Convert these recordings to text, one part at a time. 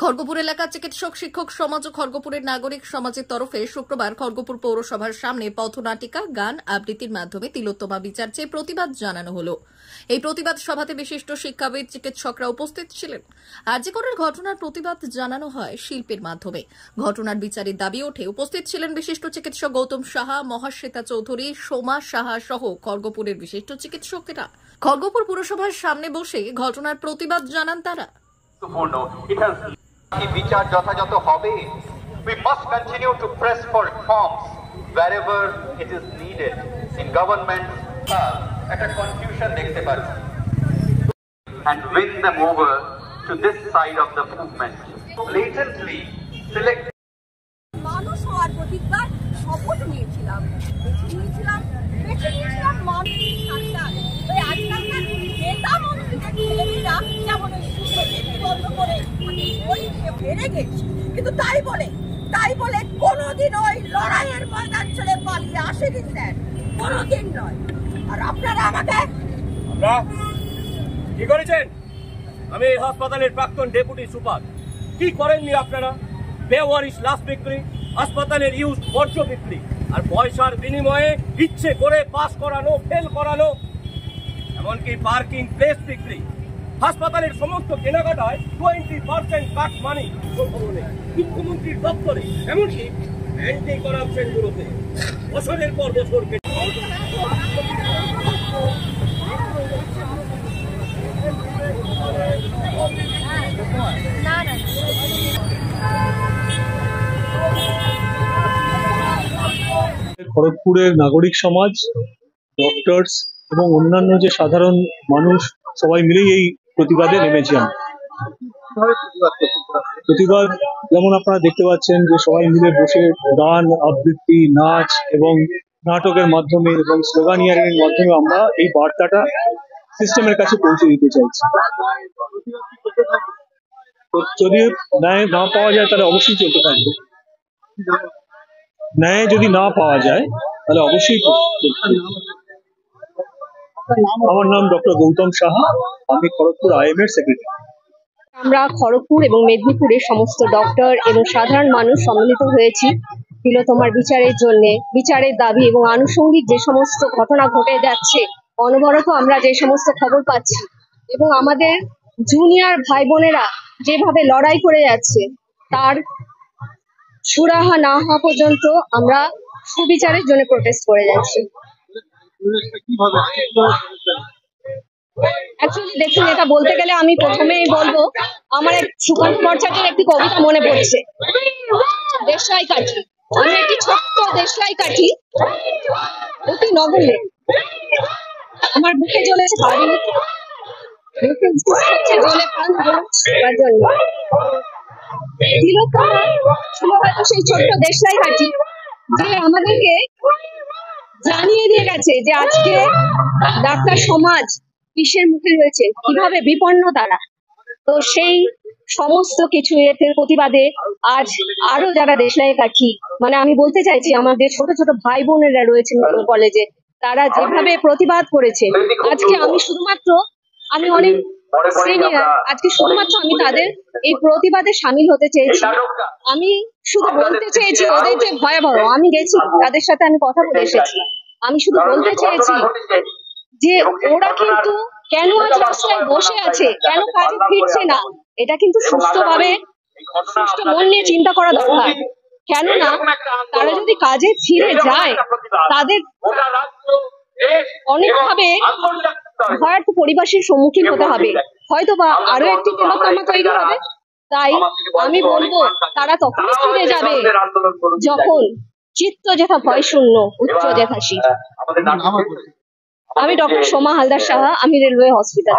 খড়গপুর এলাকার চিকিৎসক শিক্ষক সমাজ ও খড়গপুরের নাগরিক সমাজের তরফে শুক্রবার খড়গপুর পৌরসভার সামনে পথনাটিকা, গান আবৃত্তির মাধ্যমে তিলোত্তমা বিচার চেয়ে প্রতিবাদ জানানো হল। এই প্রতিবাদ সভাতে বিশিষ্ট শিক্ষাবিদ, চিকিৎসকরা উপস্থিত ছিলেন। আরজি করের ঘটনার প্রতিবাদ জানানো হয় শিল্পের মাধ্যমে। ঘটনার বিচারের দাবি ওঠে। উপস্থিত ছিলেন বিশিষ্ট চিকিৎসক গৌতম সাহা, মহাশ্বেতা চৌধুরী, সোমা সাহা সহ খড়গপুরের বিশিষ্ট চিকিৎসকেরা। খড়গপুর পুরসভার সামনে বসে ঘটনার প্রতিবাদ জানান তারা। বিচার যথাযথ হবে। We must continue to press for reforms wherever it is needed in government. একটা confusion দেখতে পাচ্ছি and win them over to this side of the movement. Blatantly select মানুষ হওয়ার প্রতিজ্ঞা শপথ নিয়েছিলাম মানুষ সরকার। ওই আজকালকার নেতা মন্ত্রীদের ছেলেমেয়েরা যেমন বন্ধ করে ওই হেরে গেছি, কিন্তু তাই বলে কোনোদিন ওই লড়াইয়ের ময়দান ছেড়ে পালিয়ে আসেনি স্যার, কোনোদিন নয়। আর আপনারা আমাকে কি করেছেন? আমি এই হাসপাতালের প্রাক্তন ডেপুটি সুপার। কি করেননি আপনারা? বেওয়ারিশ লাশ বিক্রি, হাসপাতালের ইউজ বর্জ্য বিক্রি, আর পয়সার বিনিময়ে ইচ্ছে করে পাস করানো, ফেল করানো, এমনকি পার্কিং প্লেস বিক্রি। হাসপাতালের সমস্ত কেনাকাটায় 20% কাট মানি মুখ্যমন্ত্রীর দপ্তরে, এমনকি অ্যান্টি করাপশন ব্যুরোতে বছরের পর বছর খড়গপুরের নাগরিক সমাজ, ডক্টরস এবং অন্যান্য যে সাধারণ মানুষ সবাই মিলেই এই প্রতিবাদে নেমেছেন। প্রতিবাদ যেমন আপনারা দেখতে পাচ্ছেন যে সবাই মিলে বসে গান, আবৃত্তি, নাচ এবং নাটকের মাধ্যমে এবং স্লোগানিয়ারের মাধ্যমে আমরা এই বার্তাটা সিস্টেমের কাছে পৌঁছে দিতে চাইছি। যদি ন্যায় না পাওয়া যায় তাহলে অবশ্যই চলতে থাকবে। ন্যায় যদি না পাওয়া যায় তাহলে অবশ্যই আমার নাম ডক্টর গৌতম সাহা, আমি খড়গপুর IM এর সেক্রেটারি। আমরা খড়গপুর এবং মেদিনীপুরের সমস্ত ডক্টর এবং সাধারণ মানুষ সম্মিলিত হয়েছি তিলোত্তমার বিচারের জন্য, বিচারের দাবি এবং আনুষঙ্গিক যে সমস্ত ঘটনা ঘটে যাচ্ছে, অনবরত আমরা যে সমস্ত খবর পাচ্ছি এবং আমাদের জুনিয়র ভাই বোনেরা যেভাবে লড়াই করে যাচ্ছে, তার সুরাহা না হওয়া পর্যন্ত আমরা সুবিচারের জন্য প্রোটেস্ট করে যাচ্ছি। অ্যাকচুয়ালি দেখুন, এটা বলতে গেলে আমি প্রথমেই বলবো, আমার এক সুকান্ত ভট্টাচার্যের একটি কবিতা মনে পড়ছে, দেশলাই কাঠি। আমি একটি ছোট্ট দেশলাই কাঠি, অতি নগরে আমার বুকে জ্বলেছে বাড়ি, জ্বলে প্রাণ জন্য। তিলোত্তমা ছিল হয়তো সেই ছোট্ট দেশলাই কাঠি যে আমাদেরকে জানিয়ে দিয়ে গেছে যে আজকে ডাক্তার সমাজ কিসের মুখে রয়েছে, কিভাবে বিপন্ন তারা। তো সেই সমস্ত কিছু এর প্রতিবাদে আজ আরো যারা দেশলাই কাঠি, মানে আমি বলতে চাইছি আমাদের ছোট ছোট ভাই বোনেরা রয়েছেন কলেজে, তারা যেভাবে প্রতিবাদ করেছে, আজকে আমি অনেক সিনিয়র, আজকে শুধুমাত্র আমি তাদের এই প্রতিবাদে সামিল হতে চেয়েছি। আমি শুধু বলতে চেয়েছি ওদের যে ভয়াবহ, আমি গেছি তাদের সাথে, আমি কথা বলে এসেছি, আমি শুধু বলতে চেয়েছি যে ওরা কিন্তু কেন আজ রাস্তায় বসে আছে, কেন কাজে ফিরছে না, এটা কিন্তু সুস্থভাবে সুস্থ মন নিয়ে চিন্তা করা দরকার। কেননা তারা যদি কাজে ফিরে যায়, তাদের অনেকভাবে ভয়ার্থ পরিবেশের সম্মুখীন হতে হবে, হয়তো বা আরো একটি তিলোত্তমা তৈরি হবে। তাই আমি বলবো তারা তখনই ফিরে যাবে যখন চিত্ত যেথা ভয় শূন্য, উচ্চ যেথা শির। আমি ডক্টর সোমা হালদার সাহা, আমি রেলওয়ে হসপিটাল।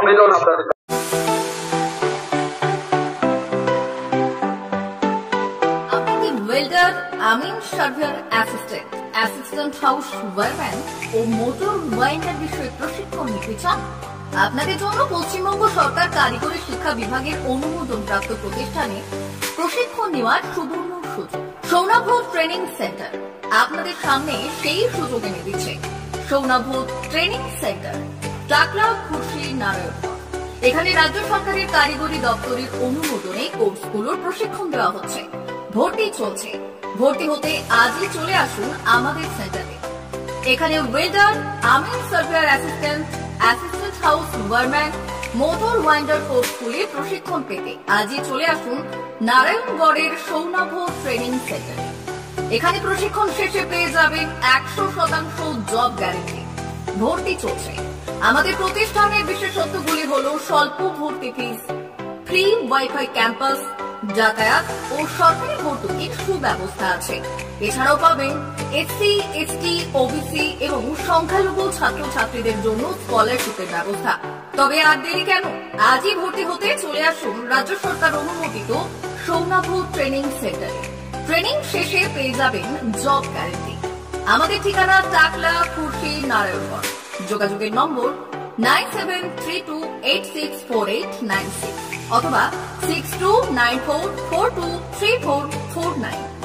ওয়েল্ডার, আমিন সার্ভেয়ার অ্যাসিস্ট্যান্ট হাউস ওয়ারম্যান ও মোটর ওয়াইন্ডার বিষয়ে প্রশিক্ষণ নিতে চান? আপনাদের জন্য পশ্চিমবঙ্গ সরকার কারিগরি শিক্ষা বিভাগের অনুমোদন প্রাপ্ত প্রতিষ্ঠানে প্রশিক্ষণ নেওয়ার সুবর্ণ সুযোগ। সৌনাভ ট্রেনিং সেন্টার আপনাদের সামনে সেই সুযোগ এনে দিচ্ছে। সৌনাভ ট্রেনিং সেন্টার, টাকলা, খুশি, নারায়ণ। এখানে রাজ্য সরকারের কারিগরি দপ্তরের অনুমোদনে কোর্সগুলোর প্রশিক্ষণ দেওয়া হচ্ছে। ভর্তি চলছে। ভর্তি হতে আজই চলে আসুন আমাদের সেন্টারে। এখানে ওয়েল্ডার, আমিন surveyor assistant, assistant house wireman, motor winder কোর্সগুলির প্রশিক্ষণ পেতে আজই চলে আসুন নারায়ণগড়ের সৌনাভ ট্রেনিং সেন্টারে। এখানে প্রশিক্ষণ শেষে পেয়ে যাবেন 100% জব গ্যারেন্টি। ভর্তি চলছে। আমাদের প্রতিষ্ঠানের বিশেষত্বগুলি হলো স্বল্প ভর্তি ফিস, ফ্রি ওয়াইফাই ক্যাম্পাস, যাতায়াত ও সরকারি ভর্তুকির সুব্যবস্থা আছে। এছাড়াও পাবেন এসসি, এসটি, ওবিসি এবং সংখ্যালঘু ছাত্রছাত্রীদের জন্য স্কলারশিপের ব্যবস্থা। তবে আর দেরি কেন, আজই ভর্তি হতে চলে আসুন রাজ্য সরকার অনুমোদিত সৌনাভ ট্রেনিং সেন্টারে। ট্রেনিং শেষে পেয়ে যাবেন জব গ্যারেন্টি। আমাদের ঠিকানা টাকলা, খুরশি, নারায়ণগড়। যোগাযোগের নম্বর 9732864896 অথবা 6294423449।